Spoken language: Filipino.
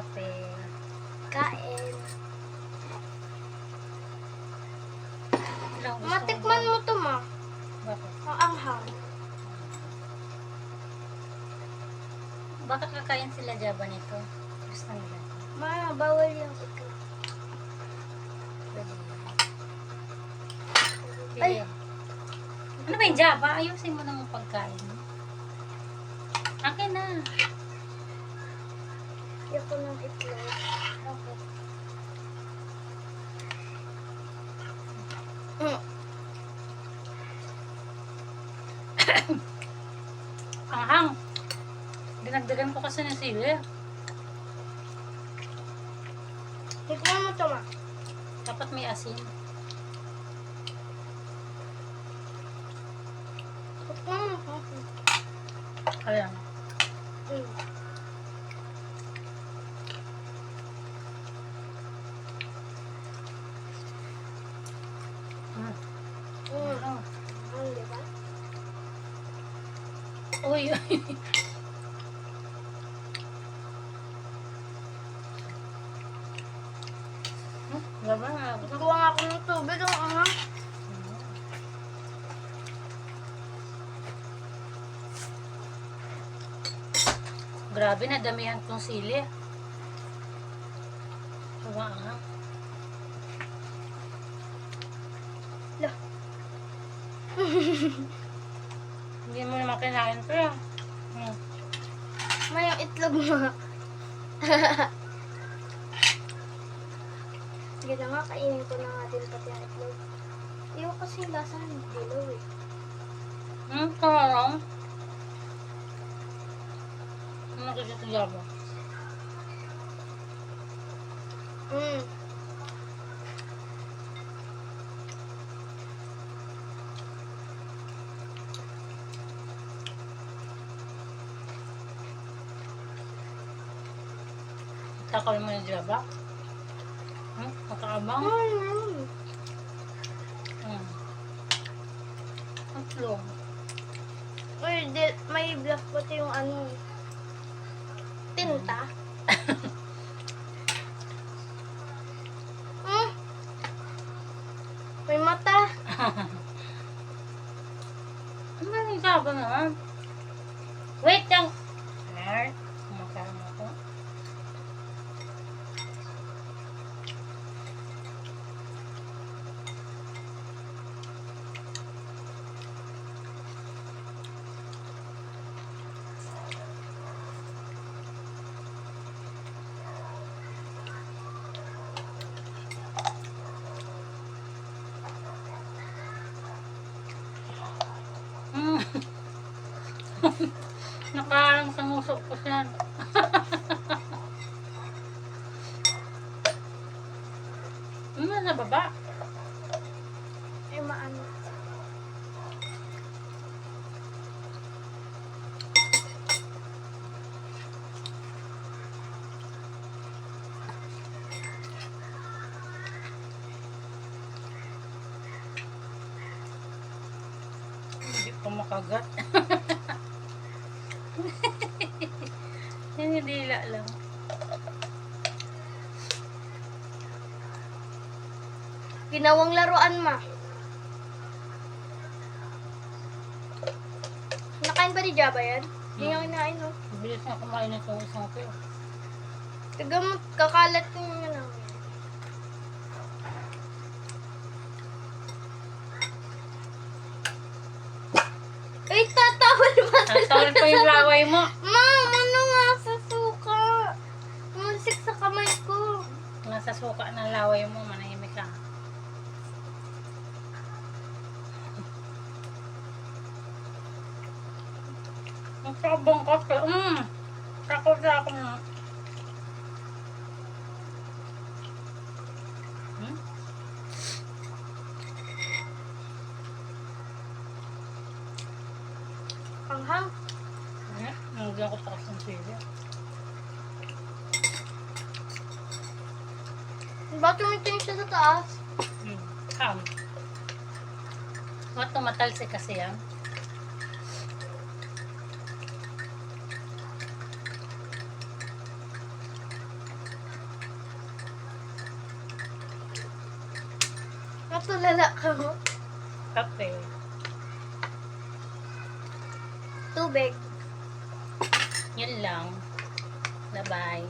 kape. Kain. Ilang gusto Matikman mo to, ma. Bakit? Ang anghang. Bakit kakain sila Java nito? Gusto nila. Ma, bawal yung ikaw. Pwede. Ay. Ay. Ano ba yung Java? Ayusin mo ng pagkain. Akin na. Ayoko ng itlog. Okay. Anghang. Dinagdagan ko kasi ng sili. Tikman mo to, ma. Dapat may asin. Tikman mo to. Ayan. Mm. Mm. Mm. Di ba? Uy, uy. Diba? Gawa nga ako ng tubig. Ang anghang. Grabe, nadamihan tong sili. Diba nga? Lah. Hindi mo naman kinain ito yan. Ma, yung itlog mo. Sige na nga, kainin ko na nga din pati ang itlog. Iyo kasi yung lasa ng dilaw eh. Parang. Ano kasi ito Java? Mm. Takal mo yung Java? Makaabang? Mm. Ang Uy, may black pati yung ano. Tinta. May mata. Ano yung Java naman? Wait lang! Kumakain ako. Nakaharang sa nguso ko siya. Sa baba. Ay, maano. Hindi pa makagat. Yung dila lang. Ginawang laruan, ma. Nakain ba ni Java yan? Hindi niya kinain, no? Bilis na kumain itong isang ko. Tiga mo, kakalat yung ano. Ay, tatawal ba? Tatawal pa yung laway mo. Ma'am, ano nga sa suka? Umusik sa kamay ko. Nasa suka ng laway mo, manahimik ka. Ang sabang kape. Takot sa ako na. Anghang. Nandiyan ko sa kasang sili. Ba't tumitingin siya sa taas? What tumatalsi kasi yan? Natulala ka mo. Kape. Tubig. Yun lang. Bye-bye.